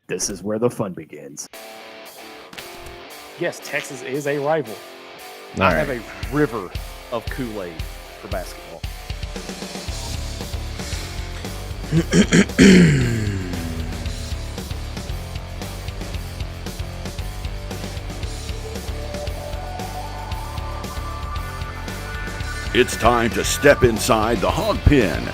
This is where the fun begins. Yes, Texas is a rival. All I right. have a river of Kool-Aid for basketball. It's time to step inside the hog pen.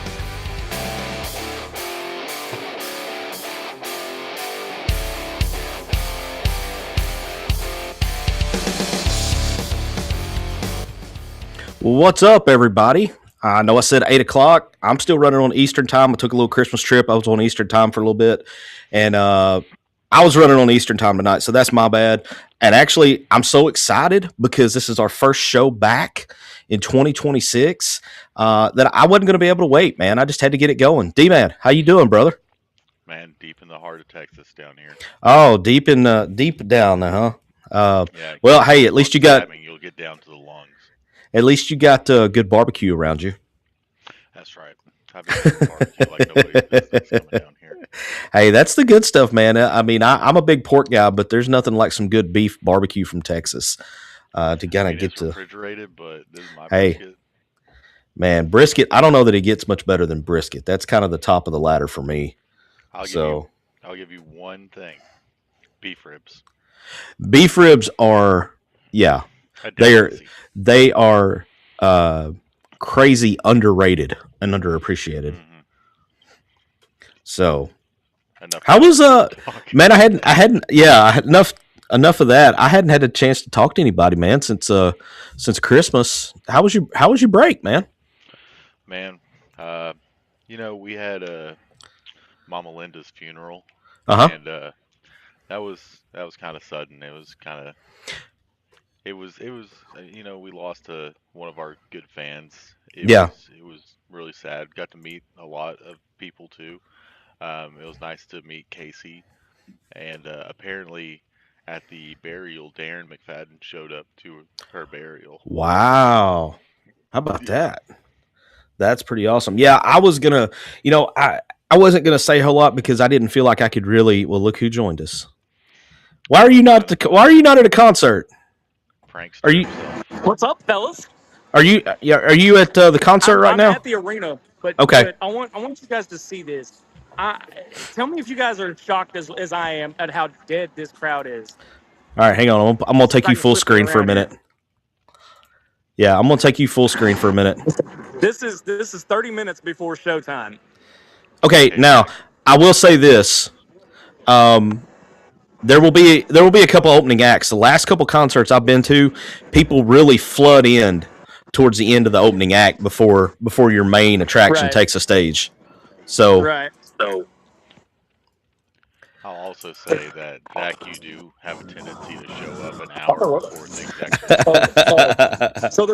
What's up, everybody? I know I said 8 o'clock. I'm still running on Eastern time. I took a little Christmas trip. I was on Eastern time for a little bit, and I was running on Eastern time tonight, so that's my bad. And actually, I'm so excited because this is our first show back in 2026 that I wasn't going to be able to wait, man. I just had to get it going. D-Man, how you doing, brother? Man, deep in the heart of Texas down here. Oh, deep down there, huh? Yeah. Well, hey, at least you got You'll get down to the lungs. Good barbecue around you. That's right. I've been eating barbecue like nobody's business coming down here. Hey, that's the good stuff, man. I mean, I'm a big pork guy, but there's nothing like some good beef barbecue from Texas to kind of get It's to. refrigerated, but this is my Hey. brisket. Man, brisket. I don't know that it gets much better than brisket. That's kind of the top of the ladder for me. I'll give you one thing: beef ribs. Beef ribs are, yeah, A They're- delicacy. they are crazy underrated and underappreciated. Mhm. So, Enough how was talk. man? I hadn't. Yeah, I had enough of that. I hadn't had a chance to talk to anybody, man, since Christmas. How was your break, man? Man, we had Mama Linda's funeral, Uh-huh. and that was kind of sudden. It was we lost to one of our good fans. It was really sad. Got to meet a lot of people too. It was nice to meet Casey, and apparently at the burial, Darren McFadden showed up to her burial. Wow. How about that? That's pretty awesome. Yeah, I was gonna, I wasn't gonna say a whole lot because I didn't feel like I could really. Well, look who joined us. Why are you not at a concert? Prankster Are you- himself. What's up, fellas? Are you at the concert right I'm now? at the arena, but Okay. but I want you guys to see this. Tell me if you guys are shocked as I am at how dead this crowd is. All right, hang on. I'm gonna take I you can full flip it screen for a around minute. here. Yeah, I'm gonna take you full screen for a minute. This is 30 minutes before showtime. Okay, now I will say this. There will be a couple opening acts. The last couple concerts I've been to, people really flood in towards the end of the opening act before your main attraction Right. takes a stage. So Right. I'll also say that Zach, you do have a tendency to show up an hour before things actually. So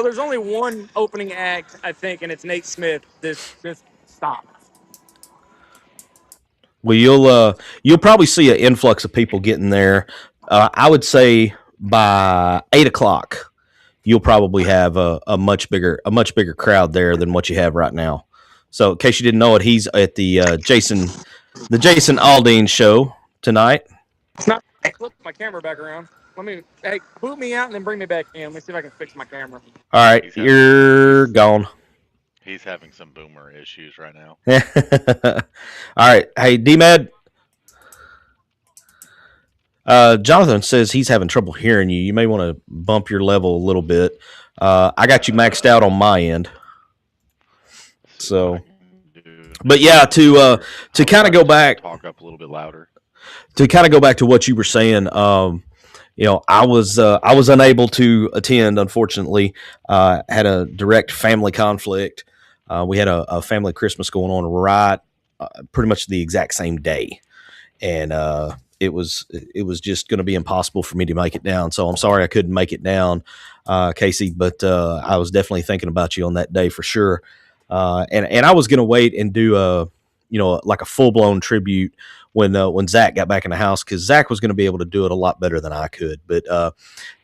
there's only one opening act, I think, and it's Nate Smith. Just stop. well, you'll probably see an influx of people getting there. I would say by 8 o'clock, you'll probably have a much bigger crowd there than what you have right now. So, in case you didn't know it, he's at the Jason Aldean show tonight. It's not. Flip my camera back around. Hey, boot me out and then bring me back in. Let me see if I can fix my camera. All right, you're gone. He's having some boomer issues right now. All right, hey D-Med. Jonathan says he's having trouble hearing you. You may want to bump your level a little bit. I got you maxed out on my end. So, but yeah, to kind of go back, Talk up a little bit louder. to kind of go back to what you were saying. I was unable to attend. Unfortunately, had a direct family conflict. We had a family Christmas going on right, pretty much the exact same day, and it was just going to be impossible for me to make it down. So I'm sorry I couldn't make it down, Casey. But I was definitely thinking about you on that day for sure. And I was going to wait and do like a full blown tribute when Zach got back in the house, because Zach was going to be able to do it a lot better than I could. But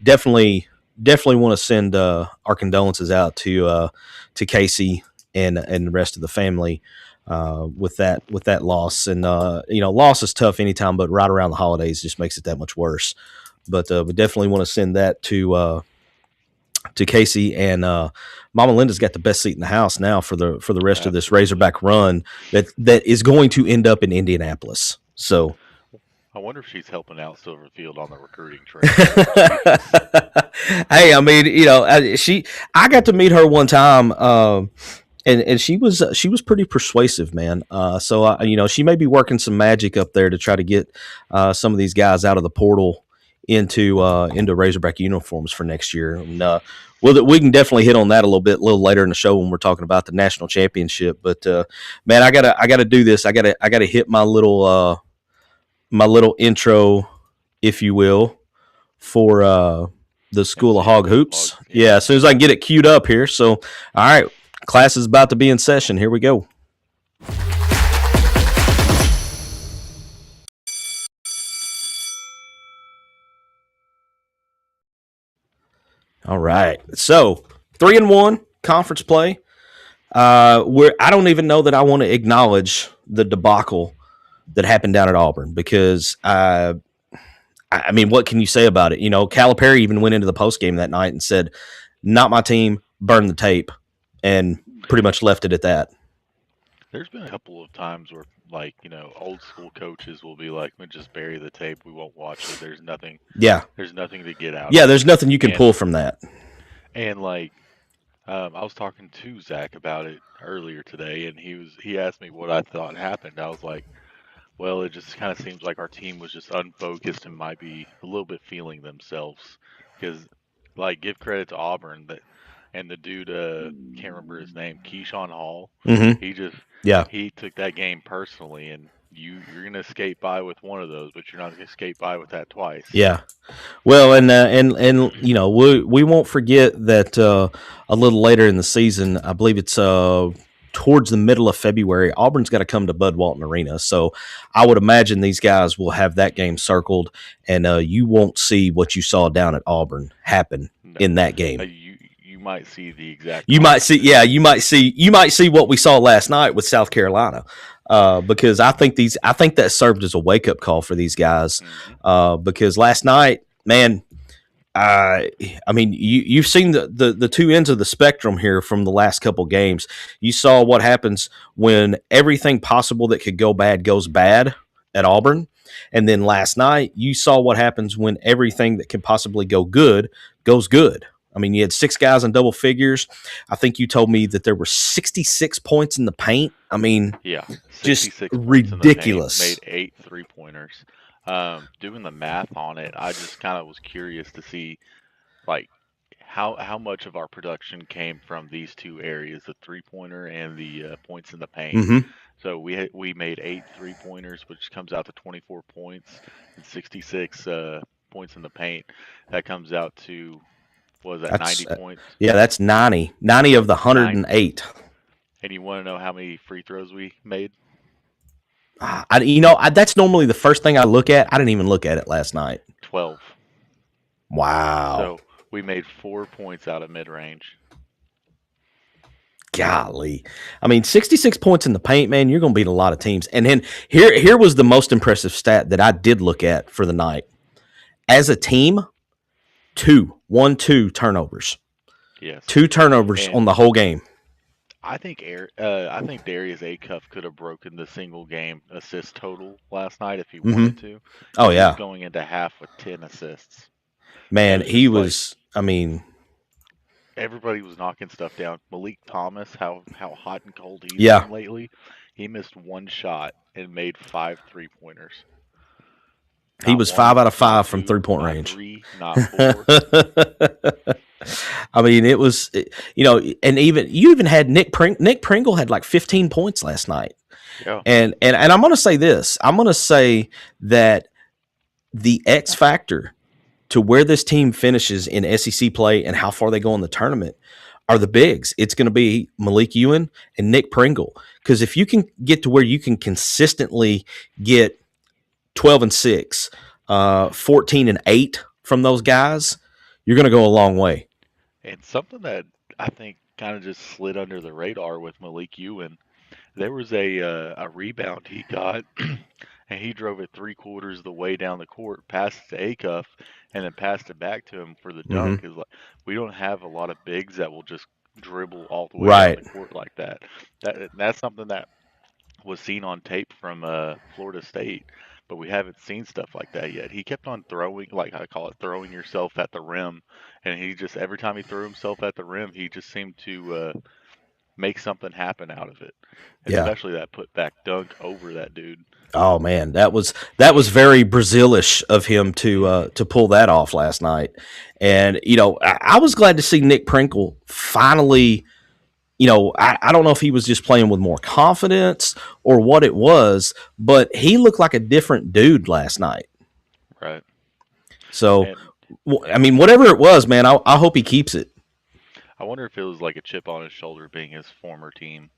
definitely want to send our condolences out to Casey and the rest of the family. with that loss. And loss is tough anytime, but right around the holidays just makes it that much worse. But we definitely want to send that to Casey, and Mama Linda's got the best seat in the house now for the rest of this Razorback run that is going to end up in Indianapolis. So I wonder if she's helping out Silverfield on the recruiting trail. Hey, I mean, I got to meet her one time, and she was pretty persuasive, man. So she may be working some magic up there to try to get some of these guys out of the portal into Razorback uniforms for next year. And we can definitely hit on that a little later in the show when we're talking about the national championship. But man, I gotta do this. I gotta hit my little intro, if you will, for the School of Hog Hoops. Yeah, as soon as I can get it queued up here. So, all right, class is about to be in session. Here we go. All right. So 3-1 conference play. Where I don't even know that I want to acknowledge the debacle that happened down at Auburn, because I mean, what can you say about it? Calipari even went into the post game that night and said, "Not my team, burn the tape," and pretty much left it at that. There's been a couple of times where, old school coaches will be like, "We just bury the tape. We won't watch it. There's nothing. Yeah. There's nothing to get out." Yeah, there's nothing you can pull from that. And I was talking to Zach about it earlier today, and he asked me what I thought happened. I was like, well, it just kind of seems like our team was just unfocused and might be a little bit feeling themselves. Because, give credit to Auburn and the dude, can't remember his name, Keyshawn Hall. Mm-hmm. He took that game personally, and you're gonna skate by with one of those, but you're not gonna skate by with that twice. Yeah. Well, and we won't forget that a little later in the season, I believe it's towards the middle of February, Auburn's got to come to Bud Walton Arena. So I would imagine these guys will have that game circled, and you won't see what you saw down at Auburn happen in that game. You might see the exact. You might see what we saw last night with South Carolina. Because I think that served as a wake up call for these guys. Because last night, man, I mean, you've seen the two ends of the spectrum here from the last couple games. You saw what happens when everything possible that could go bad goes bad at Auburn, and then last night you saw what happens when everything that can possibly go good goes good. I mean, you had 6 guys in double figures. I think you told me that there were 66 points in the paint. I mean, yeah, just ridiculous. Made 8 3-pointers. Doing the math on it, I just kind of was curious to see, how much of our production came from these two areas, the 3-pointer and the points in the paint. Mm-hmm. So we made 8 3-pointers, which comes out to 24 points, and 66 points in the paint. That comes out to, what was that, 90 points? Yeah, that's 90. 90 of the 108. And you want to know how many free throws we made? That's normally the first thing I look at. I didn't even look at it last night. 12. Wow. So we made 4 points out of mid-range. Golly. I mean, 66 points in the paint, man, you're going to beat a lot of teams. And then here was the most impressive stat that I did look at for the night. As a team, 2 turnovers. Yes. 2 turnovers on the whole game. I think Darius Acuff could have broken the single game assist total last night if he wanted to. Oh, he yeah. was going into half with 10 assists. Man, he was, everybody was knocking stuff down. Malik Thomas, how hot and cold he's been lately. He missed 1 shot and made 5 3-pointers. He was 5 out of 5 from 3-point range. 3, not 4. I mean, it was, and you even had Nick Pringle had like 15 points last night. Yeah. And I'm going to say this. I'm going to say that the X factor to where this team finishes in SEC play and how far they go in the tournament are the bigs. It's going to be Malik Ewan and Nick Pringle. Because if you can get to where you can consistently get 12-6, 14-8 from those guys, you're going to go a long way. And something that I think kind of just slid under the radar with Malik Ewan, There was a rebound he got, and he drove it 3/4 of the way down the court, passed it to Acuff, and then passed it back to him for the Hmm. dunk. Is like we don't have a lot of bigs that will just dribble all the way down Right. the court like that. That's something that was seen on tape from Florida State, but we haven't seen stuff like that yet. He kept on throwing, like I call it, throwing yourself at the rim, and he just every time he threw himself at the rim, he just seemed to make something happen out of it. Yeah. Especially that put back dunk over that dude. Oh man, that was very Brazilish of him to pull that off last night. And I was glad to see Nick Prinkle finally. I don't know if he was just playing with more confidence or what it was, but he looked like a different dude last night. Right. So, And I mean, whatever it was, man, I hope he keeps it. I wonder if it was like a chip on his shoulder being his former team.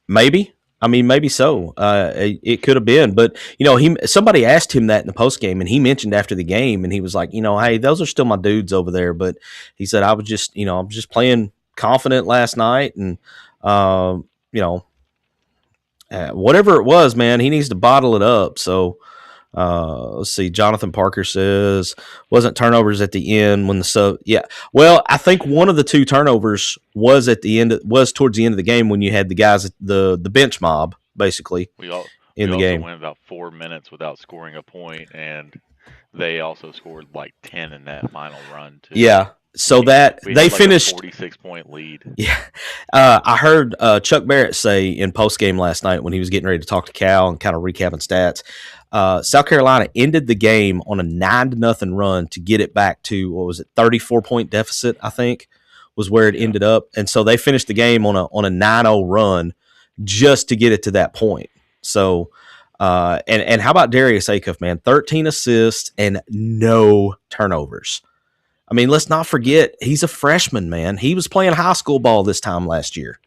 Maybe. I mean, maybe so. It could have been, but somebody asked him that in the post game, and he mentioned after the game, and he was like, hey, those are still my dudes over there. But he said, I'm just playing confident last night, and whatever it was, man, he needs to bottle it up. So let's see. Jonathan Parker says wasn't turnovers at the end when the sub. Yeah, well, I think one of the two turnovers was at the end. Was towards the end of the game when you had the guys, the bench mob, basically We in the also game. went about 4 minutes without scoring a point, and they also scored like 10 in that final run too. Yeah. So that we they had like finished a 46-point lead. Yeah. I heard Chuck Barrett say in post game last night when he was getting ready to talk to Cal and kind of recapping stats. South Carolina ended the game on a 9-0 run to get it back to, 34-point deficit, I think, was where it ended up. And so they finished the game on a 9-0 run just to get it to that point. So, and how about Darius Acuff, man? 13 assists and no turnovers. I mean, let's not forget, he's a freshman, man. He was playing high school ball this time last year.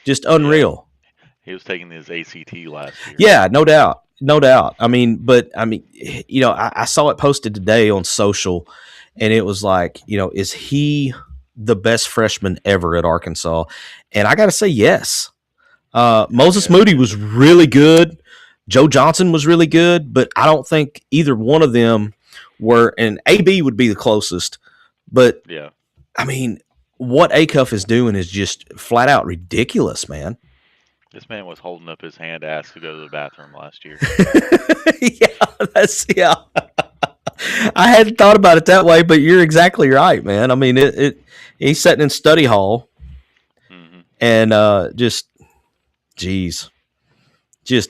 Just unreal. Yeah, he was taking his ACT last year. Yeah, no doubt. No doubt. I mean, I saw it posted today on social, and it was like, is he the best freshman ever at Arkansas? And I got to say, yes. Moses Moody was really good. Joe Johnson was really good, but I don't think either one of them were, and AB would be the closest. But, yeah, I mean, what Acuff is doing is just flat out ridiculous, man. This man was holding up his hand to ask to go to the bathroom last year. yeah. I hadn't thought about it that way, but you're exactly right, man. I mean, he's sitting in study hall, and just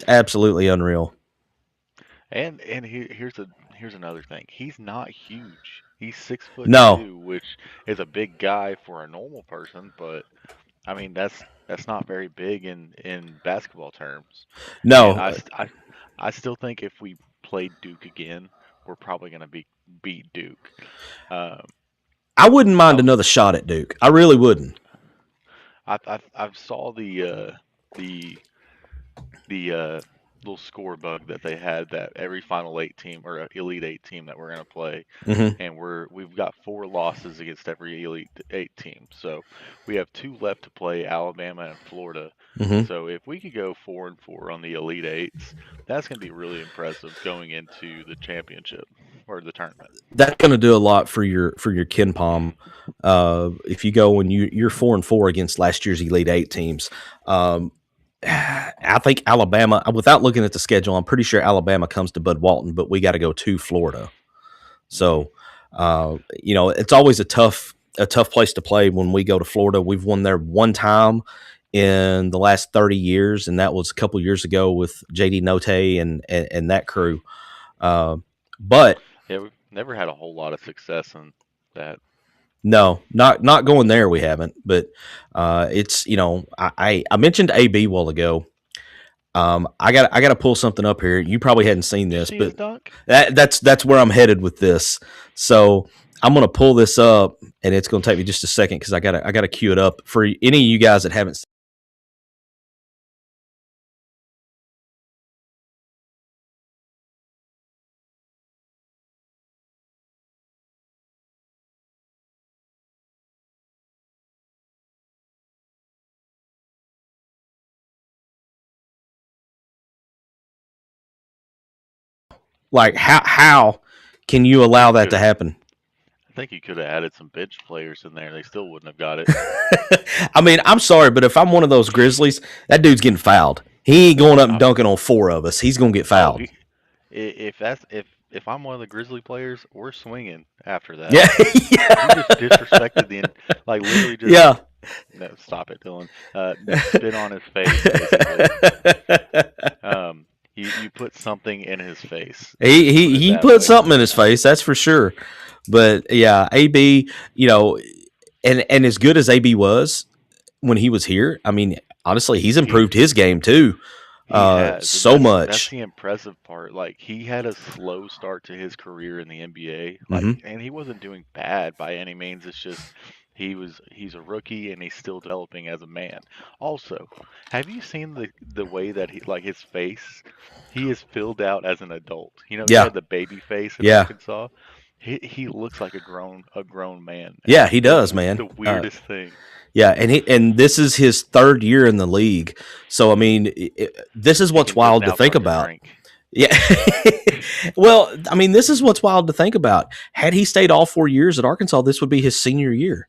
absolutely unreal. And here's another thing. He's not huge. He's 6'2", No. which is a big guy for a normal person, but I mean that's not very big in basketball terms. No. And I still think if we played Duke again, we're probably going to beat Duke. I wouldn't mind another shot at Duke. I really wouldn't. I saw the little score bug that they had that every Final Eight team or Elite Eight team that we're going to play, and we've got 4 losses against every Elite Eight team. So we have 2 left to play, Alabama and Florida. So if we could go 4-4 on the Elite Eights, that's going to be really impressive going into the championship or the tournament. That's going to do a lot for your Ken Palm. If you go and you're 4-4 against last year's Elite Eight teams. I think Alabama, without looking at the schedule, I'm pretty sure Alabama comes to Bud Walton, but we got to go to Florida. So, it's always a tough place to play when we go to Florida. We've won there one time in the last 30 years, and that was a couple years ago with JD Note and that crew. But yeah, we've never had a whole lot of success in that. No, not going there. We haven't, but it's I mentioned AB a while ago. I got to pull something up here. You probably hadn't seen this, but that's where I'm headed with this. So I'm gonna pull this up, and it's gonna take me just a second because I gotta queue it up for any of you guys that haven't Like how can you allow that to happen? I think you could have added some bench players in there. They still wouldn't have got it. I mean, I'm sorry, but if I'm one of those Grizzlies, that dude's getting fouled. He ain't going up and dunking on 4 of us. He's gonna get fouled. If I'm one of the Grizzly players, we're swinging after that. Yeah, You just disrespected like literally just. yeah. No, stop it, Dylan. Spit on his face, basically. You put something in his face. He put something in his face, that's for sure. But yeah, AB, and as good as AB was when he was here, I mean, honestly, he's improved his game too. So much. That's the impressive part. Like, he had a slow start to his career in the NBA, and he wasn't doing bad by any means. It's just he's a rookie and he's still developing as a man. Also, have you seen the way that his face? He is filled out as an adult. He had the baby face in Arkansas. He looks like a grown man. Yeah, he does, man. The weirdest thing. Yeah, and this is his 3rd year in the league. So I mean, this is what's wild to think about. Yeah. Well, I mean, this is what's wild to think about. Had he stayed all 4 years at Arkansas, this would be his senior year.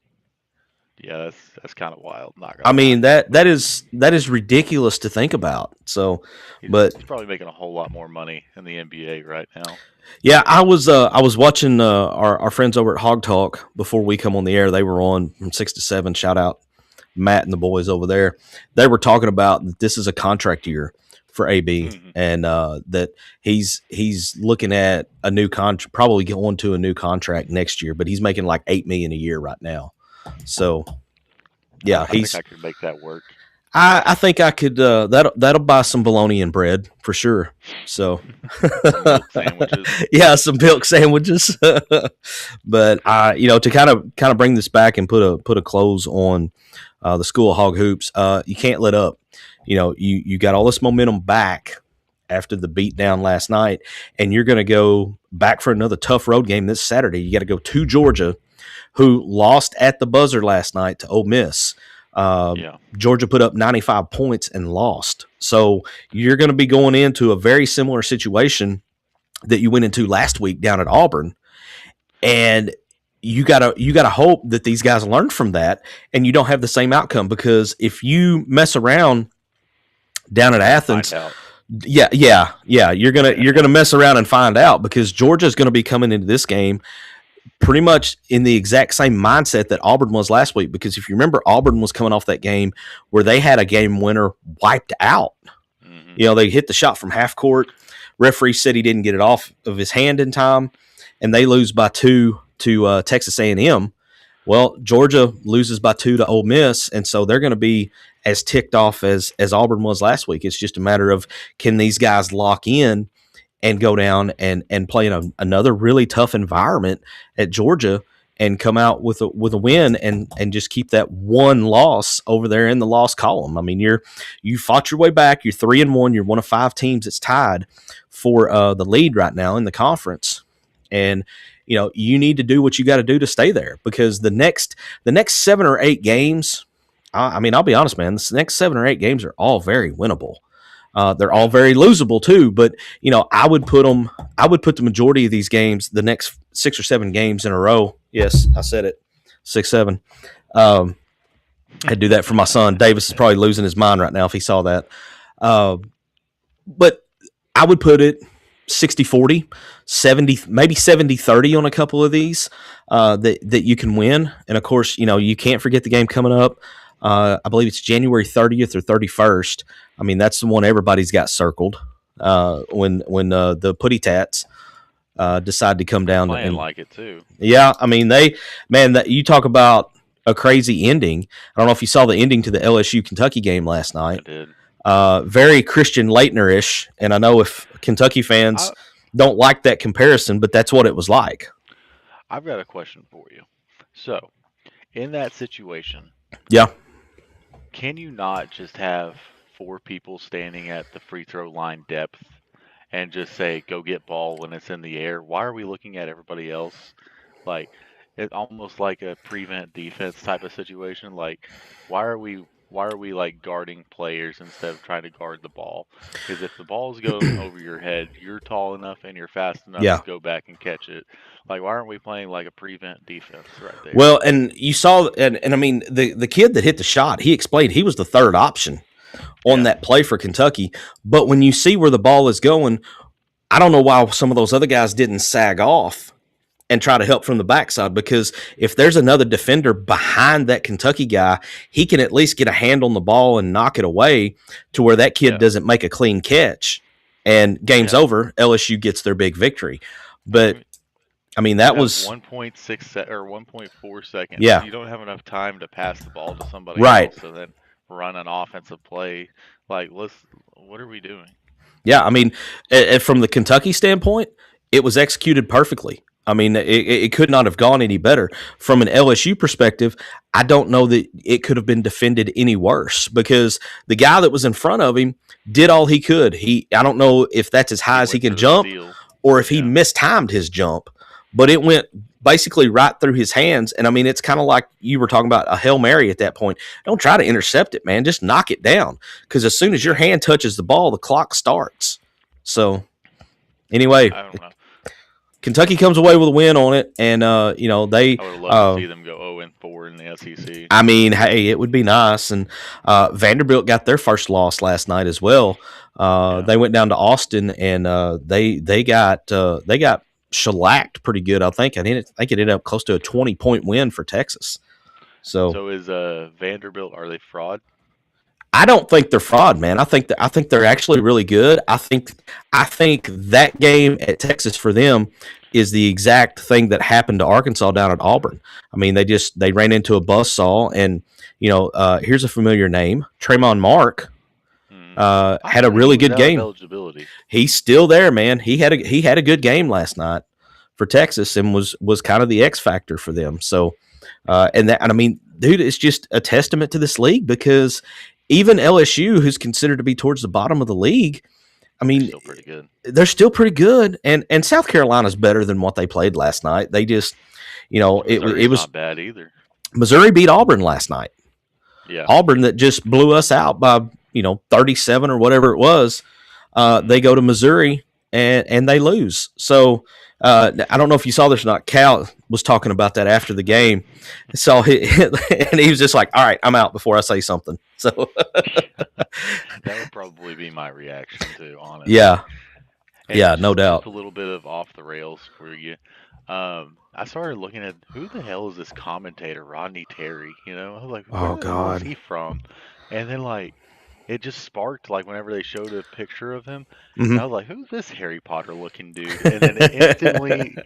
Yeah, that's kind of wild. I mean, that is ridiculous to think about. So, he's probably making a whole lot more money in the NBA right now. Yeah, I was watching our friends over at Hawg Talk before we come on the air. They were on from 6 to 7. Shout out Matt and the boys over there. They were talking about that this is a contract year for AB, and that he's looking at a new contract, probably going to a new contract next year. But he's making like $8 million a year right now. So, yeah, I think I could make that work. I think I could. That'll buy some bologna and bread for sure. So, some milk sandwiches. Yeah, some milk sandwiches. But to kind of bring this back and put a close on the School of Hog Hoops. You can't let up. You got all this momentum back after the beat down last night, and you're going to go back for another tough road game this Saturday. You got to go to Georgia, who lost at the buzzer last night to Ole Miss. Georgia put up 95 points and lost. So you're going to be going into a very similar situation that you went into last week down at Auburn. And you gotta hope that these guys learn from that and you don't have the same outcome, because if you mess around down at Athens, you're gonna mess around and find out, because Georgia's going to be coming into this game pretty much in the exact same mindset that Auburn was last week. Because if you remember, Auburn was coming off that game where they had a game winner wiped out. They hit the shot from half court. Referee said he didn't get it off of his hand in time, and they lose by 2 to Texas A&M. Well, Georgia loses by 2 to Ole Miss, and so they're going to be as ticked off as Auburn was last week. It's just a matter of, can these guys lock in and go down and play in another really tough environment at Georgia and come out with a win and just keep that one loss over there in the loss column. I mean, you fought your way back. You're 3-1. You're one of 5 teams that's tied for the lead right now in the conference, and you need to do what you got to do to stay there, because the next 7 or 8 games. I mean, I'll be honest, man. The next 7 or 8 games are all very winnable. They're all very losable too, but I would put the majority of these games, the next 6 or 7 games in a row. Yes, I said it, 6, 7. I'd do that for my son. Davis is probably losing his mind right now if he saw that. But I would put it 60-40, 70, maybe 70-30 on a couple of these that you can win. And of course, you can't forget the game coming up. I believe it's January 30th or 31st. I mean, that's the one everybody's got circled when the Putty Tats decide to come down. Playing like it too. Yeah, I mean, you talk about a crazy ending. I don't know if you saw the ending to the LSU Kentucky game last night. I did. Very Christian Laettner-ish, and I know if Kentucky fans don't like that comparison, but that's what it was like. I've got a question for you. So, in that situation, can you not just have 4 people standing at the free throw line depth and just say, go get ball when it's in the air? Why are we looking at everybody else? Like, it's almost like a prevent defense type of situation. Like, why are we why are we like guarding players instead of trying to guard the ball? Because if the ball's going over your head, you're tall enough and you're fast enough Yeah. to go back and catch it. Like, why aren't we playing like a prevent defense right there? Well, and you saw, and I mean, the kid that hit the shot, he explained he was the third option on that play for Kentucky. But when you see where the ball is going, I don't know why some of those other guys didn't sag off and try to help from the backside, because if there's another defender behind that Kentucky guy, he can at least get a hand on the ball and knock it away to where that kid doesn't make a clean catch, and game's over. LSU gets their big victory. But I mean, that was 1.6 or 1.4 seconds. Yeah. You don't have enough time to pass the ball to somebody Right. else, so then run an offensive play. Like, what are we doing? Yeah, I mean, from the Kentucky standpoint, it was executed perfectly. I mean, it could not have gone any better. From an LSU perspective, I don't know that it could have been defended any worse, because the guy that was in front of him did all he could. I don't know if that's as high as he can jump or if he mistimed his jump, but it went basically right through his hands. And I mean, it's kind of like you were talking about a Hail Mary at that point. Don't try to intercept it, man. Just knock it down, because as soon as your hand touches the ball, the clock starts. So anyway, I don't know. Kentucky comes away with a win on it, and you know, they. I would love to see them go 0-4 in the SEC. I mean, hey, it would be nice. And Vanderbilt got their first loss last night as well. They went down to Austin, and they got shellacked pretty good. I think it ended up close to a 20-point win for Texas. So is Vanderbilt, are they fraud? I don't think they're fraud, man. I think they're actually really good. I think that game at Texas for them is the exact thing that happened to Arkansas down at Auburn. I mean, they ran into a buzzsaw, and you know, here's a familiar name, Tremont Mark. Had a really good game. Eligibility. He's still there, man. He had a good game last night for Texas, and was kind of the X factor for them. So, and I mean, dude, it's just a testament to this league, because even LSU, who's considered to be towards the bottom of the league, I mean, they're still pretty good. And South Carolina's better than what they played last night. They just, you know, it was not bad either. Missouri beat Auburn last night. Yeah, Auburn that just blew us out by 37 or whatever it was. They go to Missouri and they lose. So I don't know if you saw this or not. Cal was talking about that after the game. So and he was just like, "All right, I'm out before I say something." So that would probably be my reaction too, honestly. Yeah, and no doubt. Just a little bit of off the rails for you. I started looking at who the hell is this commentator, Rodney Terry? You know, I was like, oh God, where's he from? And then like, it just sparked like whenever they showed a picture of him, I was like, who's this Harry Potter looking dude? And then instantly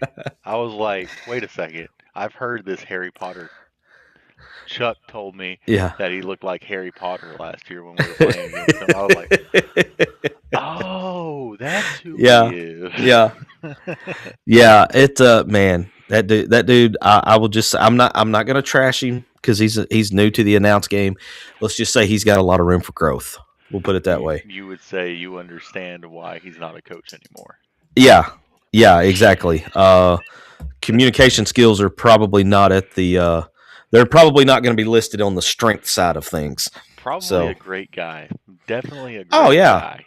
I was like, wait a second, I've heard this Harry Potter. Chuck told me that he looked like Harry Potter last year when we were playing against him. I was like, oh, that's who he is. Yeah. It man, that dude. I will just. I'm not gonna trash him because he's new to the announce game. Let's just say he's got a lot of room for growth. We'll put it that way. You would say you understand why he's not a coach anymore. Yeah, exactly. Communication skills are probably not at the. They're probably not going to be listed on the strength side of things. Probably a great guy. Definitely a great guy.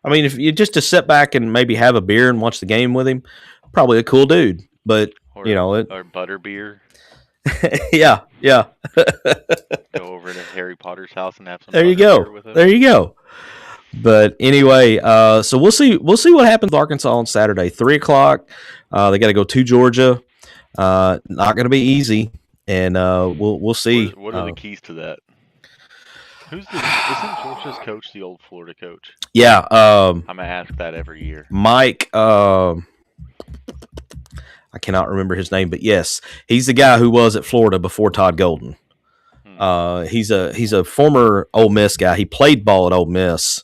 I mean, if you just to sit back and maybe have a beer and watch the game with him, probably a cool dude. But or butterbeer. yeah. Go over to Harry Potter's house and have some. There you go. With him. There you go. But anyway, so we'll see what happens with Arkansas on Saturday, 3:00. They got to go to Georgia. Not going to be easy, and we'll see. What are the keys to that? Isn't Georgia's coach the old Florida coach? Yeah. I'm gonna ask that every year. Mike. I cannot remember his name, but yes, he's the guy who was at Florida before Todd Golden. He's a former Ole Miss guy. He played ball at Ole Miss,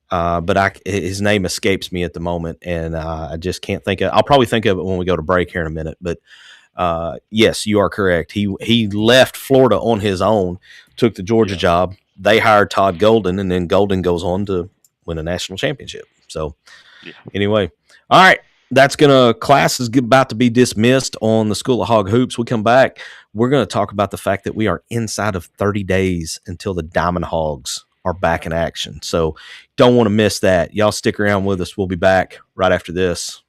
but his name escapes me at the moment, and I just can't think of. I'll probably think of it when we go to break here in a minute. But yes, you are correct. He left Florida on his own, took the Georgia job. They hired Todd Golden, and then Golden goes on to win a national championship. So anyway, all right. Class is about to be dismissed on the School of Hog Hoops. We come back, we're going to talk about the fact that we are inside of 30 days until the Diamond Hogs are back in action. So don't want to miss that. Y'all stick around with us. We'll be back right after this.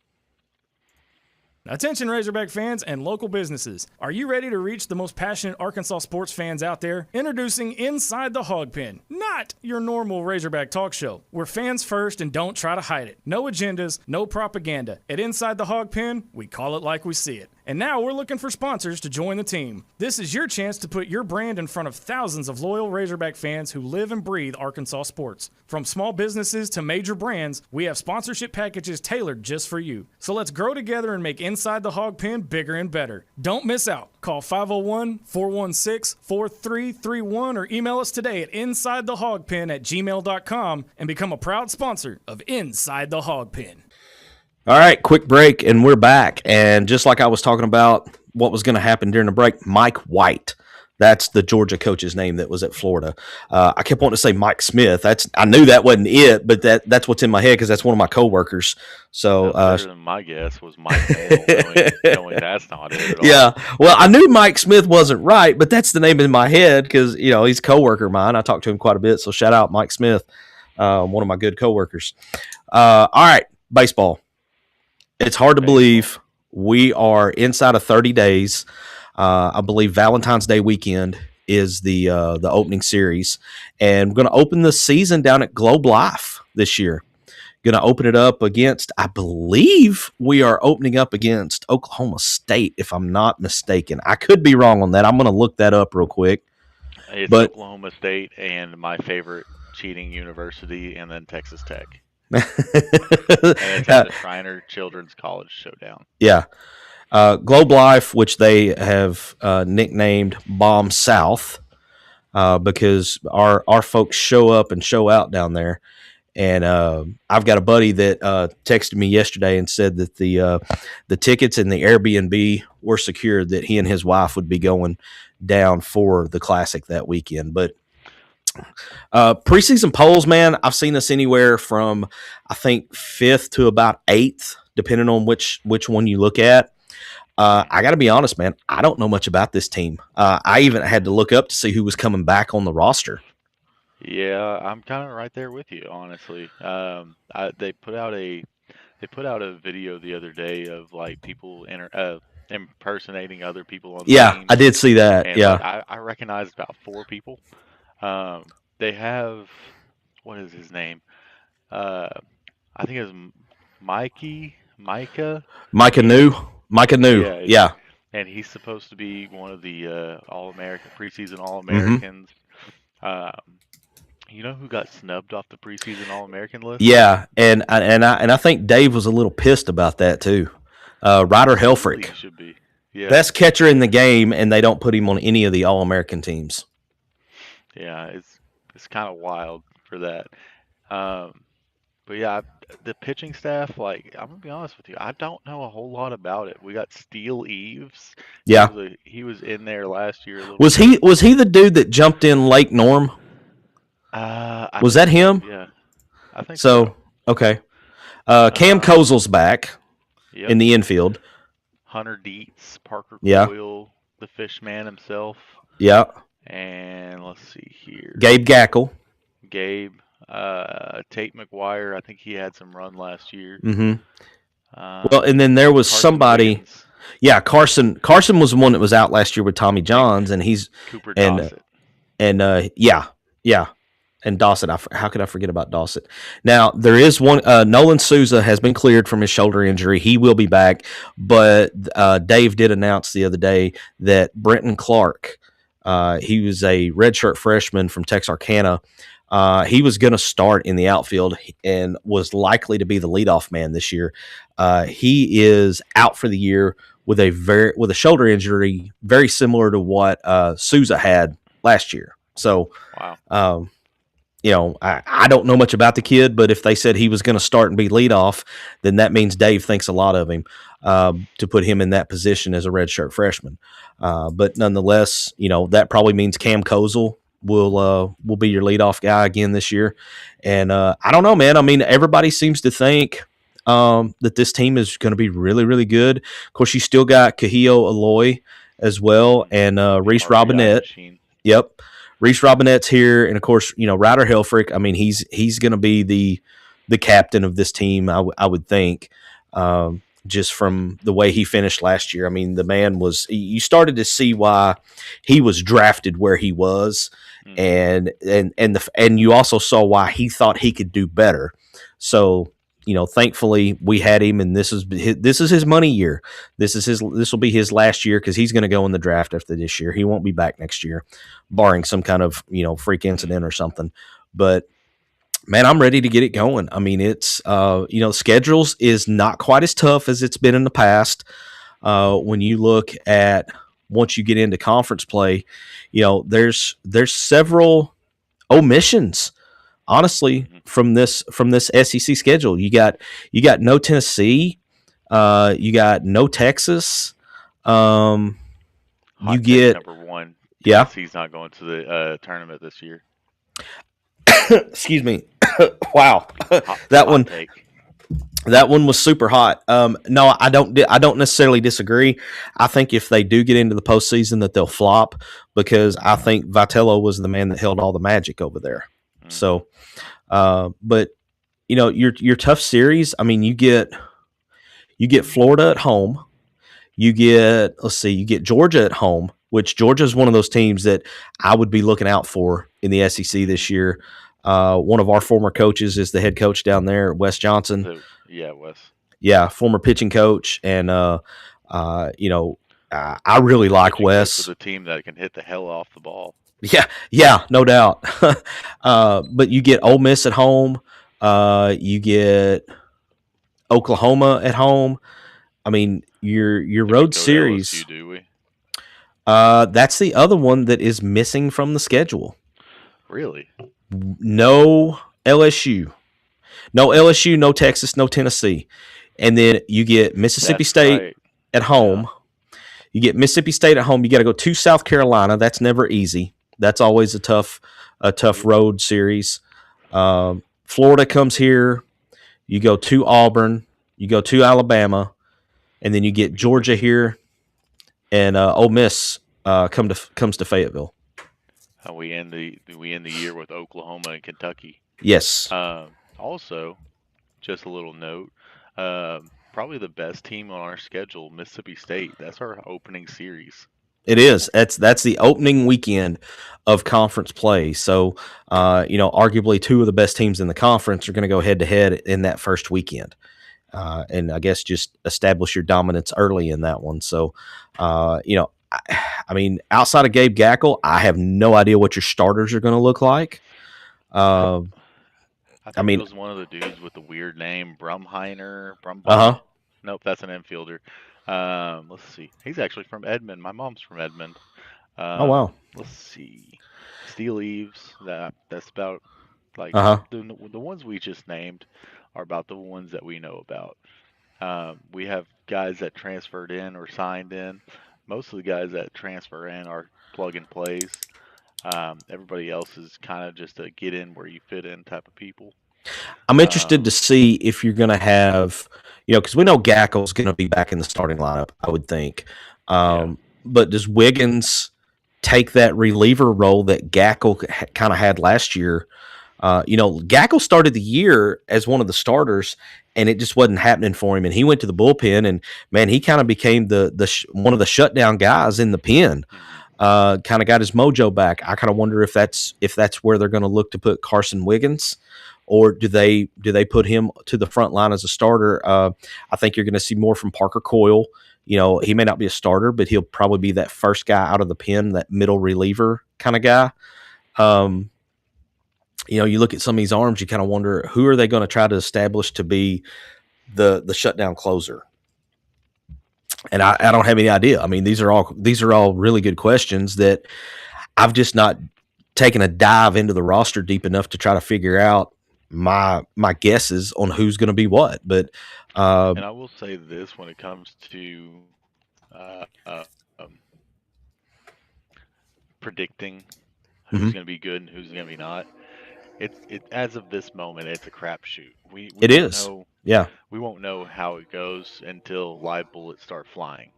Attention Razorback fans and local businesses. Are you ready to reach the most passionate Arkansas sports fans out there? Introducing Inside the Hog Pen, not your normal Razorback talk show. We're fans first and don't try to hide it. No agendas, no propaganda. At Inside the Hog Pen, we call it like we see it. And now we're looking for sponsors to join the team. This is your chance to put your brand in front of thousands of loyal Razorback fans who live and breathe Arkansas sports. From small businesses to major brands, we have sponsorship packages tailored just for you. So let's grow together and make Inside the Hog Pen bigger and better. Don't miss out. Call 501-416-4331 or email us today at insidethehogpen@gmail.com and become a proud sponsor of Inside the Hog Pen. All right, quick break, and we're back. And just like I was talking about what was going to happen during the break, Mike White, that's the Georgia coach's name that was at Florida. I kept wanting to say Mike Smith. I knew that wasn't it, but that's what's in my head because that's one of my coworkers. So better than my guess was Mike Hale, knowing that's not it at all. Yeah, well, I knew Mike Smith wasn't right, but that's the name in my head because he's a coworker of mine. I talked to him quite a bit, so shout out Mike Smith, one of my good coworkers. All right, baseball. It's hard to believe we are inside of 30 days. I believe Valentine's Day weekend is the opening series. And we're going to open the season down at Globe Life this year. Going to open it up against, I believe we are opening up against Oklahoma State, if I'm not mistaken. I could be wrong on that. I'm going to look that up real quick. It's Oklahoma State and my favorite cheating university, and then Texas Tech. And it's at the Shriner Children's College Showdown. Yeah. Globe Life, which they have nicknamed Bomb South, because our folks show up and show out down there. And I've got a buddy that texted me yesterday and said that the tickets and the Airbnb were secured, that he and his wife would be going down for the Classic that weekend. But preseason polls, man, I've seen us anywhere from, I think, 5th to about 8th, depending on which one you look at. I got to be honest, man, I don't know much about this team. I even had to look up to see who was coming back on the roster. Yeah, I'm kind of right there with you, honestly. They put out a video the other day of like people impersonating other people on the team. I did see that. And yeah, I recognized about 4 people. They have, what is his name? I think it's Micah New. Yeah. And he's supposed to be one of the preseason All-Americans. You know who got snubbed off the preseason All-American list? Yeah, and I think Dave was a little pissed about that too. Ryder Helfrich, he should be. Yeah. Best catcher in the game, and they don't put him on any of the All-American teams. Yeah, it's kind of wild for that. But yeah, the pitching staff, like, I'm gonna be honest with you, I don't know a whole lot about it. We got Steele Eves. Yeah, he was in there last year. Was he the dude that jumped in Lake Norm? Was that him? Yeah, I think so. Okay. Cam Kozel's back in the infield. Hunter Dietz, Parker Yeah. Coyle, the fish man himself. Yeah. And let's see here. Gabe Gackle. Tate McGuire, I think he had some run last year. Mm-hmm. Well, and then there was Carson somebody. Wiggins. Yeah, Carson was the one that was out last year with Tommy Johns, and he's Cooper Dossett. And Dossett. How could I forget about Dossett? Now there is one. Nolan Souza has been cleared from his shoulder injury. He will be back, but Dave did announce the other day that Brenton Clark, he was a redshirt freshman from Texarkana. He was going to start in the outfield and was likely to be the leadoff man this year. He is out for the year with a shoulder injury very similar to what Souza had last year. So, wow. I don't know much about the kid, but if they said he was going to start and be leadoff, then that means Dave thinks a lot of him to put him in that position as a redshirt freshman. But nonetheless, that probably means Cam Kozel will be your leadoff guy again this year. And I don't know, man. I mean, everybody seems to think that this team is going to be really, really good. Of course, you still got Kahio Aloy as well, and Reese RBI Robinette. machine. Yep, Reese Robinette's here, and of course, Ryder Helfrich. I mean, he's going to be the captain of this team. I would think, just from the way he finished last year. I mean, the man was. You started to see why he was drafted where he was, and you also saw why he thought he could do better. So, thankfully we had him, and this is his money year. This will be his last year because he's going to go in the draft after this year. He won't be back next year, barring some kind of freak incident or something. But man, I'm ready to get it going. I mean, it's schedules is not quite as tough as it's been in the past. When you look at once you get into conference play, there's several omissions. Honestly, from this SEC schedule, you got no Tennessee, you got no Texas. You get number one. Yeah. Tennessee's not going to the tournament this year. Excuse me. Wow, that one was super hot. No, I don't necessarily disagree. I think if they do get into the postseason, that they'll flop because I think Vitello was the man that held all the magic over there. So, but your tough series. I mean, you get Florida at home. You get Georgia at home, which Georgia is one of those teams that I would be looking out for in the SEC this year. One of our former coaches is the head coach down there, Wes Johnson. Wes. Yeah, former pitching coach, and I really like Wes. For the team that can hit the hell off the ball. Yeah, no doubt. But you get Ole Miss at home. You get Oklahoma at home. I mean, your road series. LSU, do we? That's the other one that is missing from the schedule. Really? No LSU, no Texas, no Tennessee, and then you get Mississippi State at home. Yeah. You get Mississippi State at home. You got to go to South Carolina. That's never easy. That's always a tough road series. Florida comes here. You go to Auburn. You go to Alabama, and then you get Georgia here, and Ole Miss comes to Fayetteville. We end the year with Oklahoma and Kentucky. Yes. Also, just a little note. Probably the best team on our schedule, Mississippi State. That's our opening series. It is. That's the opening weekend of conference play. So, arguably two of the best teams in the conference are going to go head to head in that first weekend. And I guess just establish your dominance early in that one. So, I mean, outside of Gabe Gackle, I have no idea what your starters are going to look like. I think it was one of the dudes with the weird name, Brumheiner. Nope, that's an infielder. Let's see. He's actually from Edmond. My mom's from Edmond. Oh wow. Let's see. Steel Eves. That's about like the ones we just named are about the ones that we know about. We have guys that transferred in or signed in. Most of the guys that transfer in are plug and plays. Everybody else is kind of just a get in where you fit in type of people. I'm interested to see if you're going to have, because we know Gackle's going to be back in the starting lineup, I would think. But does Wiggins take that reliever role that Gackle kind of had last year? Gackle started the year as one of the starters, and it just wasn't happening for him. And he went to the bullpen, and man, he kind of became one of the shutdown guys in the pen. Kind of got his mojo back. I kind of wonder if that's where they're going to look to put Carson Wiggins, or do they put him to the front line as a starter? I think you're going to see more from Parker Coyle. He may not be a starter, but he'll probably be that first guy out of the pen, that middle reliever kind of guy. You look at some of these arms, you kind of wonder who are they going to try to establish to be the shutdown closer. And I don't have any idea. I mean, these are all really good questions that I've just not taken a dive into the roster deep enough to try to figure out my guesses on who's going to be what. But and I will say this when it comes to predicting who's going to be good and who's going to be not. It as of this moment, it's a crapshoot. We it is. Know, yeah. we won't know how it goes until live bullets start flying.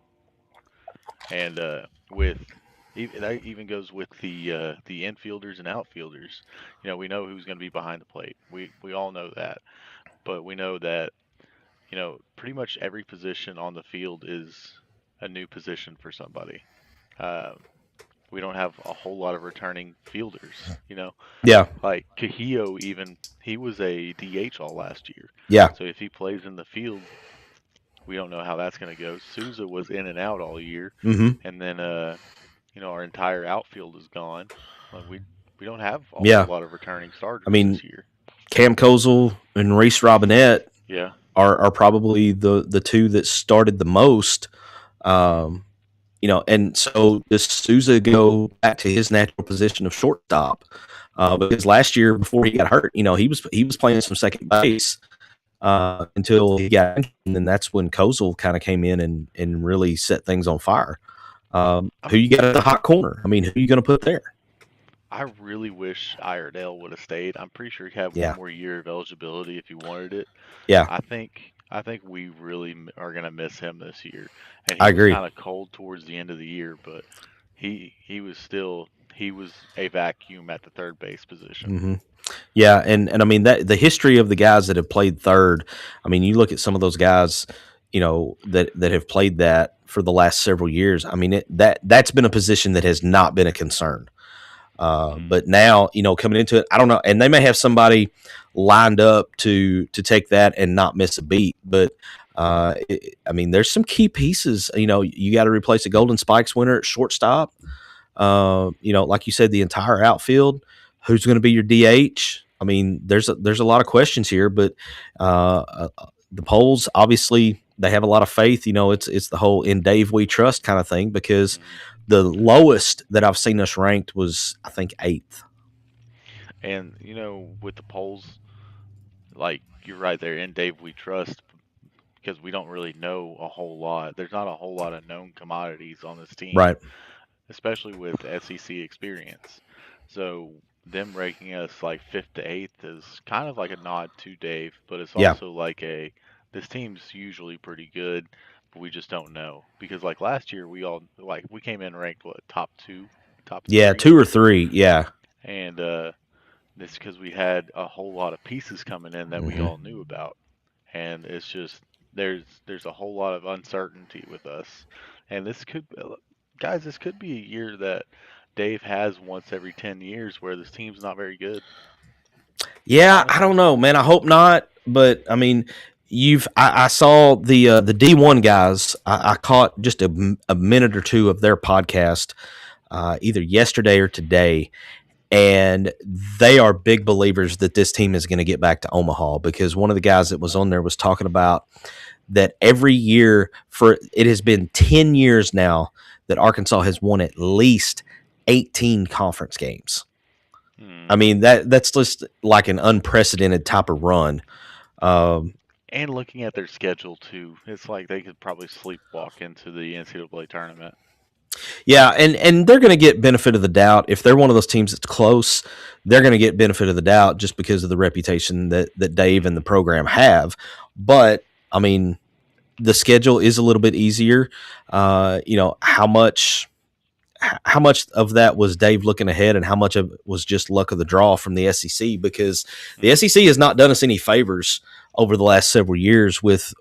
And that even goes with the infielders and outfielders. We know who's going to be behind the plate. We all know that, but we know that pretty much every position on the field is a new position for somebody. We don't have a whole lot of returning fielders. Yeah. Like Cahillo, even he was a DH all last year. Yeah. So if he plays in the field, we don't know how that's going to go. Souza was in and out all year, and then our entire outfield is gone. Like we don't have a whole lot of returning starters this year. Cam Kozel and Reese Robinette Yeah. are probably the two that started the most. And so does Souza go back to his natural position of shortstop? Because last year before he got hurt, he was playing some second base until he got injured, and then that's when Kozel kind of came in and really set things on fire. Who you got at the hot corner? I mean, who are you going to put there? I really wish Iredale would have stayed. I'm pretty sure he'd have one more year of eligibility if he wanted it. Yeah. I think we really are going to miss him this year. And I agree. Was kind of cold towards the end of the year, but he was a vacuum at the third base position. Yeah, and I mean that the history of the guys that have played third. I mean, you look at some of those guys, that have played that for the last several years. I mean, that's been a position that has not been a concern. But now, coming into it, I don't know, and they may have somebody lined up to take that and not miss a beat. But I mean, there's some key pieces. You got to replace a Golden Spikes winner at shortstop. Like you said, the entire outfield. Who's going to be your DH? I mean, there's a lot of questions here, but the polls obviously they have a lot of faith. It's the whole "in Dave we trust" kind of thing, because the lowest that I've seen us ranked was, I think, 8th. And with the polls, like you're right there, "in Dave we trust," because we don't really know a whole lot. There's not a whole lot of known commodities on this team, right? Especially with SEC experience. So them ranking us like 5th to 8th is kind of like a nod to Dave, but it's also like this team's usually pretty good, but we just don't know, because like last year we came in ranked top 2, top 3. Yeah, 2 or 3, yeah. And this because we had a whole lot of pieces coming in that we all knew about, and it's just there's a whole lot of uncertainty with us, and this could be a year that Dave has once every 10 years where this team's not very good. Yeah, I don't know, man. I hope not. But I mean, I saw the D1 guys. I caught just a minute or two of their podcast either yesterday or today, and they are big believers that this team is going to get back to Omaha, because one of the guys that was on there was talking about that every year it has been 10 years now that Arkansas has won at least 18 conference games. I mean, that's just like an unprecedented type of run. And looking at their schedule too, it's like they could probably sleepwalk into the NCAA tournament. Yeah, and they're going to get benefit of the doubt. If they're one of those teams that's close, they're going to get benefit of the doubt just because of the reputation that Dave and the program have. But I mean, the schedule is a little bit easier. How much of that was Dave looking ahead, and how much of it was just luck of the draw from the SEC? Because the SEC has not done us any favors over the last several years with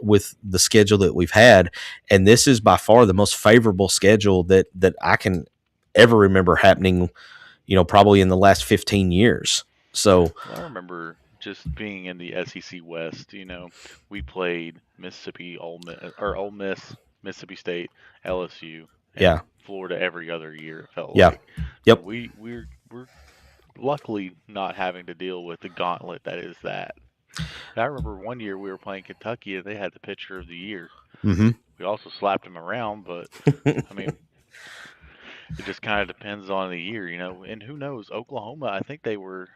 the schedule that we've had, and this is by far the most favorable schedule that I can ever remember happening. Probably in the last 15 years. So I remember just being in the SEC West. We played Mississippi, Ole Miss, Mississippi State, LSU. Yeah. Florida every other year, it felt like. Yep. We're luckily not having to deal with the gauntlet that is that. I remember one year we were playing Kentucky and they had the pitcher of the year. Mm-hmm. We also slapped him around, but I mean, it just kind of depends on the year, And who knows? Oklahoma, I think they were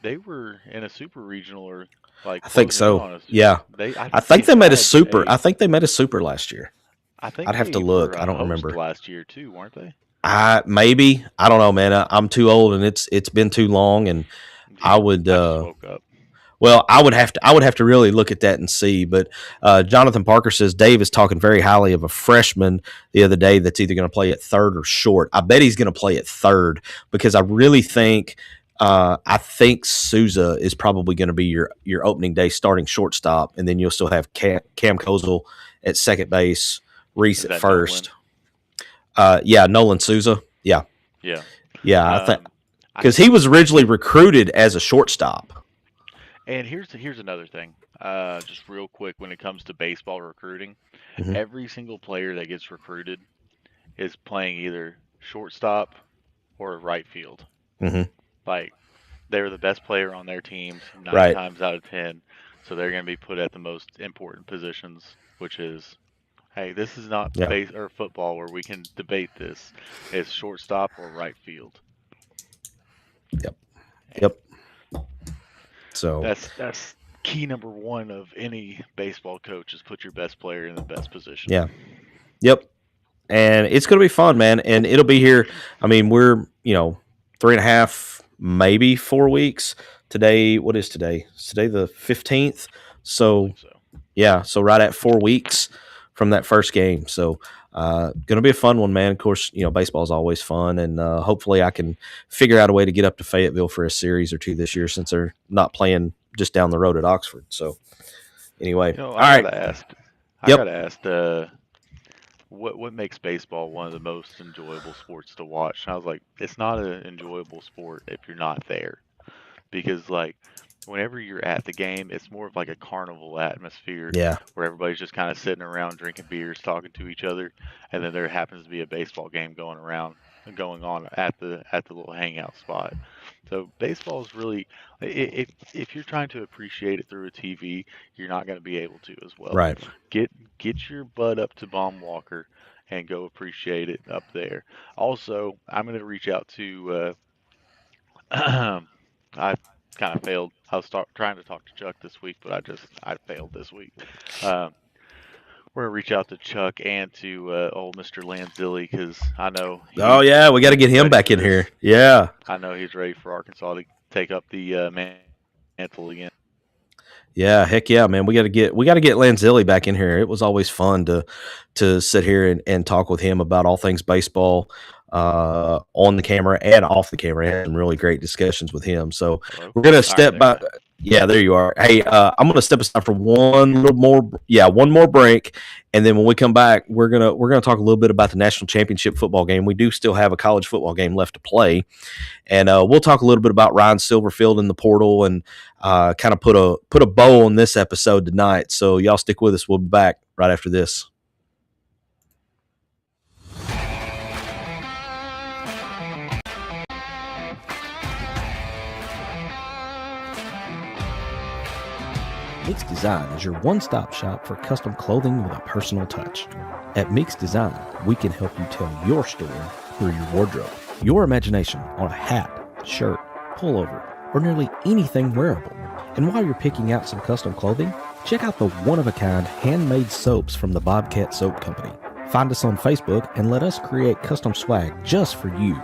in a super regional, or like. I think so. Yeah. I think they made a super. I think they made a super last year. I'd have to look. I don't remember. Last year too, weren't they? Maybe. I don't know, man. I'm too old, and it's been too long, and I would. I just woke up. Well, I would have to really look at that and see. But Jonathan Parker says Dave is talking very highly of a freshman the other day that's either going to play at third or short. I bet he's going to play at third because I really think Souza is probably going to be your opening day starting shortstop, and then you'll still have Cam Kozel at second base, Reese at first. Nolan Souza. Yeah. I think because he was originally recruited as a shortstop. And here's another thing, just real quick when it comes to baseball recruiting, every single player that gets recruited is playing either shortstop or right field. Like they're the best player on their teams 9 times out of 10, so they're going to be put at the most important positions, which is, hey, this is not base or football where we can debate this. It's shortstop or right field. Yep. So that's key number one of any baseball coach is put your best player in the best position. Yeah. Yep. And it's going to be fun, man. And it'll be here. I mean, we're 3.5, maybe 4 weeks. Today, what is today? It's today the 15th. So right at 4 weeks from that first game. So going to be a fun one, man. Of course, baseball is always fun, and hopefully I can figure out a way to get up to Fayetteville for a series or two this year since they're not playing just down the road at Oxford. So anyway, I gotta ask, what makes baseball one of the most enjoyable sports to watch? And I was like, it's not an enjoyable sport if you're not there, because like whenever you're at the game, it's more of like a carnival atmosphere, where everybody's just kind of sitting around drinking beers, talking to each other, and then there happens to be a baseball game going on at the little hangout spot. So baseball is really, if you're trying to appreciate it through a TV, you're not going to be able to as well. Right. Get your butt up to Baum Walker and go appreciate it up there. Also, I'm going to reach out to. I kind of failed. I was trying to talk to Chuck this week, but I failed this week. We're going to reach out to Chuck and to old Mr. Lanzilli because I know. We got to get him back in here. Yeah. I know he's ready for Arkansas to take up the mantle again. Yeah, heck yeah, man. We got to get Lanzilli back in here. It was always fun to sit here and talk with him about all things baseball on the camera and off the camera. I had some really great discussions with him. So we're going to step by. Yeah, there you are. Hey, I'm going to step aside for one more break, and then when we come back, we're gonna talk a little bit about the national championship football game. We do still have a college football game left to play, and we'll talk a little bit about Ryan Silverfield in the portal and kind of put a bow on this episode tonight. So y'all stick with us. We'll be back right after this. Meeks Design is your one-stop shop for custom clothing with a personal touch. At Meeks Design, we can help you tell your story through your wardrobe. Your imagination on a hat, shirt, pullover, or nearly anything wearable. And while you're picking out some custom clothing, check out the one-of-a-kind handmade soaps from the Bobcat Soap Company. Find us on Facebook and let us create custom swag just for you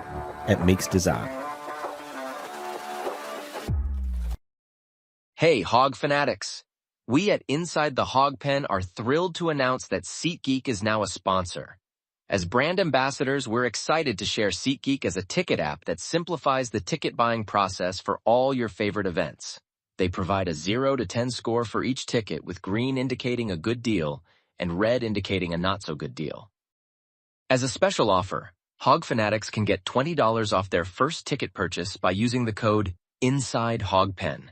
at Meeks Design. Hey, Hog fanatics! We at Inside the Hog Pen are thrilled to announce that SeatGeek is now a sponsor. As brand ambassadors, we're excited to share SeatGeek as a ticket app that simplifies the ticket buying process for all your favorite events. They provide a 0 to 10 score for each ticket, with green indicating a good deal and red indicating a not-so-good deal. As a special offer, Hog fanatics can get $20 off their first ticket purchase by using the code INSIDEHOGPEN.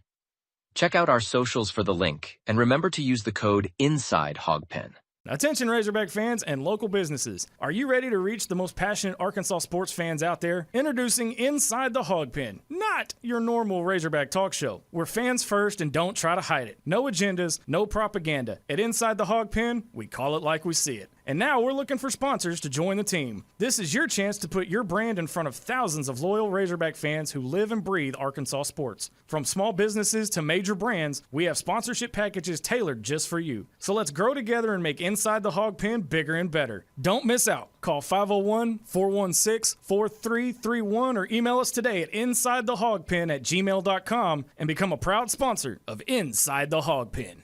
Check out our socials for the link, and remember to use the code INSIDEHOGPEN. Attention Razorback fans and local businesses. Are you ready to reach the most passionate Arkansas sports fans out there? Introducing Inside the Hog Pen, not your normal Razorback talk show. We're fans first and don't try to hide it. No agendas, no propaganda. At Inside the Hog Pen, we call it like we see it. And now we're looking for sponsors to join the team. This is your chance to put your brand in front of thousands of loyal Razorback fans who live and breathe Arkansas sports. From small businesses to major brands, we have sponsorship packages tailored just for you. So let's grow together and make Inside the Hog Pen bigger and better. Don't miss out. Call 501-416-4331 or email us today at insidethehogpen@gmail.com and become a proud sponsor of Inside the Hog Pen.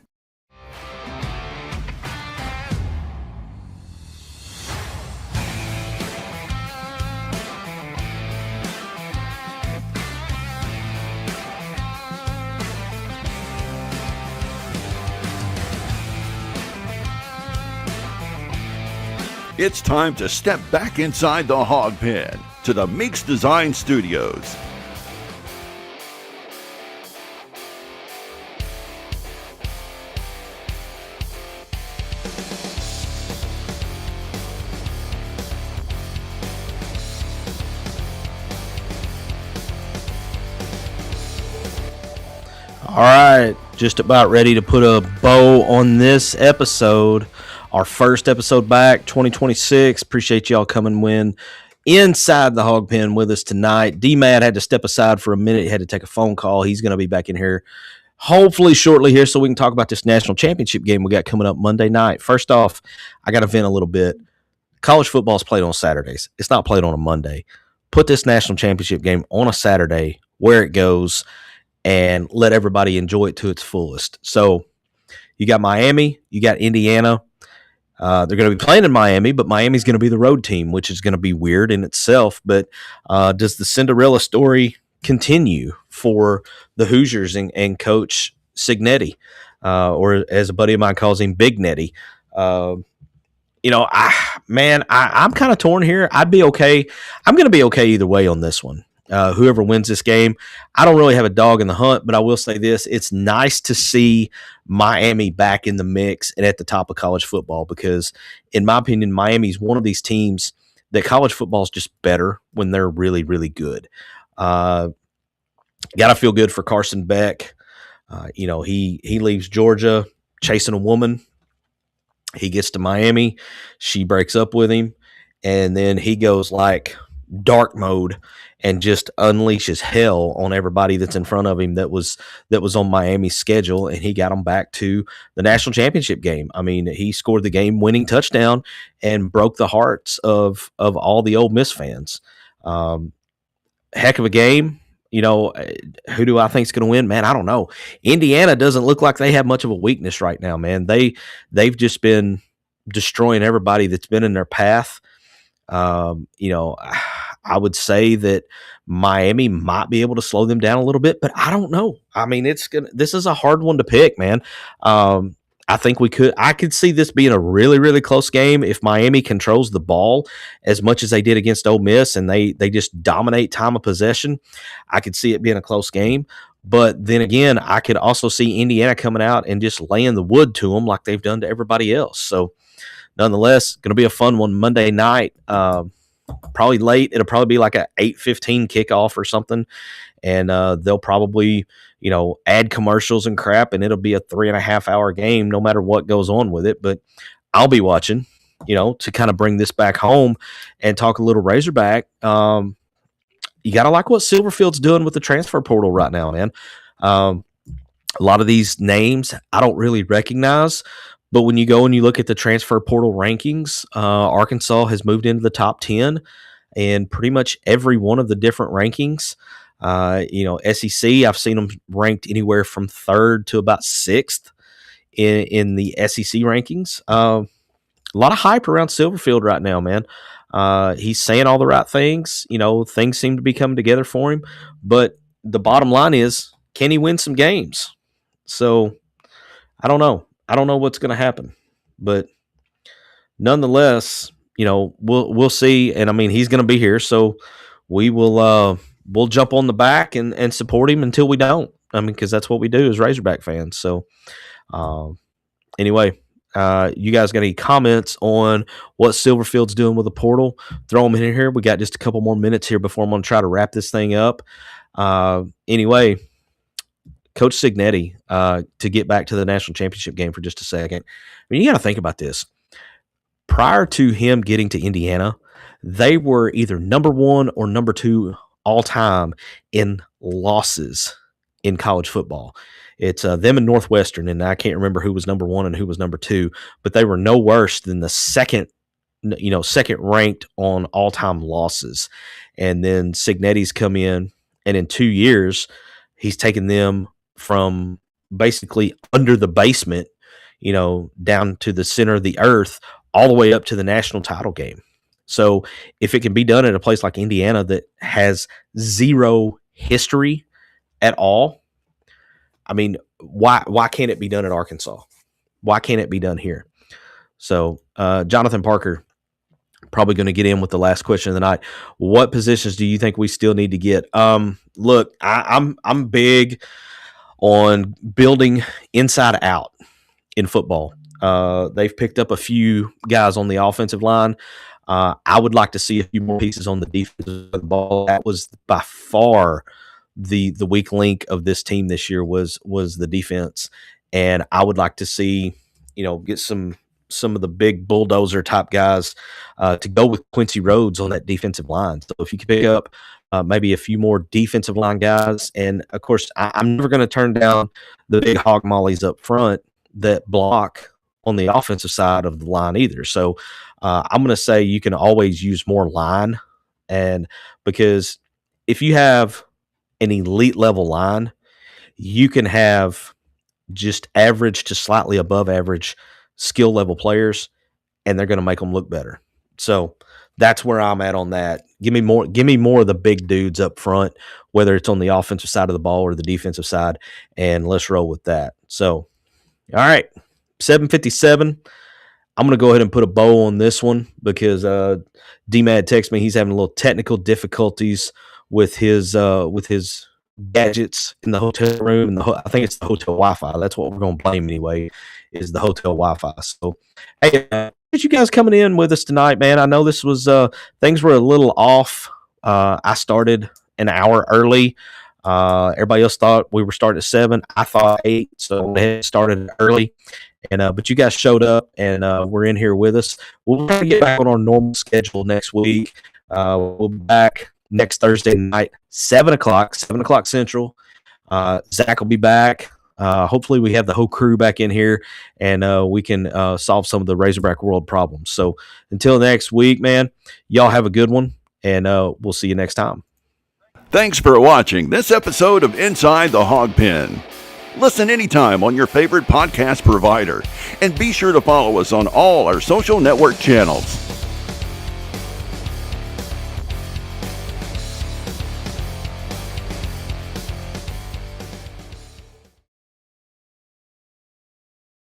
It's time to step back inside the hog pen to the Meeks Design Studios. All right, just about ready to put a bow on this episode. Our first episode back, 2026. Appreciate y'all coming when inside the hog pen with us tonight. D-Mad had to step aside for a minute. He had to take a phone call. He's going to be back in here hopefully shortly here so we can talk about this national championship game we got coming up Monday night. First off, I got to vent a little bit. College football is played on Saturdays. It's not played on a Monday. Put this national championship game on a Saturday where it goes and let everybody enjoy it to its fullest. So you got Miami, you got Indiana. They're going to be playing in Miami, but Miami's going to be the road team, which is going to be weird in itself. But does the Cinderella story continue for the Hoosiers and Coach Signetti, or as a buddy of mine calls him, Big Netty? I'm kind of torn here. I'd be okay. I'm going to be okay either way on this one. Whoever wins this game, I don't really have a dog in the hunt, but I will say this. It's nice to see Miami back in the mix and at the top of college football because, in my opinion, Miami's one of these teams that college football is just better when they're really, really good. Got to feel good for Carson Beck. He leaves Georgia chasing a woman. He gets to Miami. She breaks up with him, and then he goes like dark mode and just unleashes hell on everybody that's in front of him that was on Miami's schedule, and he got them back to the national championship game. I mean, he scored the game-winning touchdown and broke the hearts of all the Ole Miss fans. Heck of a game. Who do I think is going to win? Man, I don't know. Indiana doesn't look like they have much of a weakness right now, man. They've just been destroying everybody that's been in their path. I would say that Miami might be able to slow them down a little bit, but I don't know. I mean, this is a hard one to pick, man. I think I could see this being a really, really close game if Miami controls the ball as much as they did against Ole Miss and they just dominate time of possession. I could see it being a close game. But then again, I could also see Indiana coming out and just laying the wood to them like they've done to everybody else. So nonetheless, going to be a fun one Monday night. Probably late. It'll probably be like a 8:15 kickoff or something. And they'll probably, add commercials and crap, and it'll be a 3.5 hour game no matter what goes on with it. But I'll be watching, to kind of bring this back home and talk a little Razorback. You got to like what Silverfield's doing with the transfer portal right now, man. A lot of these names I don't really recognize. But when you go and you look at the transfer portal rankings, Arkansas has moved into the top 10 and pretty much every one of the different rankings. SEC, I've seen them ranked anywhere from 3rd to about 6th in the SEC rankings. A lot of hype around Silverfield right now, man. He's saying all the right things. Things seem to be coming together for him. But the bottom line is, can he win some games? So, I don't know. I don't know what's going to happen, but nonetheless, we'll see. And I mean, he's going to be here, so we'll jump on the back and support him until we don't. I mean, because that's what we do as Razorback fans. So, anyway, you guys got any comments on what Silverfield's doing with the portal? Throw them in here. We got just a couple more minutes here before I'm going to try to wrap this thing up. Anyway. Coach Signetti, to get back to the national championship game for just a second. I mean, you got to think about this. prior to him getting to Indiana, they were either number 1 or number 2 all time in losses in college football. It's them and Northwestern, and I can't remember who was number 1 and who was number 2, but they were no worse than the second ranked on all-time losses. And then Signetti's come in, and in 2 years, he's taken them from basically under the basement, down to the center of the earth, all the way up to the national title game. So if it can be done at a place like Indiana that has zero history at all, I mean, why can't it be done at Arkansas? Why can't it be done here? So Jonathan Parker, probably going to get in with the last question of the night. What positions do you think we still need to get? Look, I'm big on building inside out in football. They've picked up a few guys on the offensive line. I would like to see a few more pieces on the defense of the ball. That was by far the weak link of this team this year was the defense. And I would like to see, get some of the big bulldozer type guys to go with Quincy Rhodes on that defensive line. So if you could pick up maybe a few more defensive line guys, and of course, I'm never going to turn down the big hog mollies up front that block on the offensive side of the line either. So I'm going to say you can always use more line, and because if you have an elite level line, you can have just average to slightly above average skill level players, and they're going to make them look better. So that's where I'm at on that. Give me more of the big dudes up front, whether it's on the offensive side of the ball or the defensive side, and let's roll with that. So, all right, 7:57. I'm going to go ahead and put a bow on this one because D-Mad texted me. He's having a little technical difficulties with his gadgets in the hotel room. And I think it's the hotel Wi-Fi. That's what we're going to blame anyway, is the hotel Wi-Fi. So, hey, you guys coming in with us tonight, man. I know this was things were a little off. I started an hour early. Everybody else thought we were starting at 7. I thought 8, so I started early. And but you guys showed up, and we're in here with us. We'll try to get back on our normal schedule next week. We'll be back next Thursday night, 7 o'clock Central. Zach will be back. Hopefully we have the whole crew back in here, and we can solve some of the Razorback World problems. So until next week, man, y'all have a good one, and we'll see you next time. Thanks for watching this episode of Inside the Hog Pen. Listen anytime on your favorite podcast provider, and be sure to follow us on all our social network channels.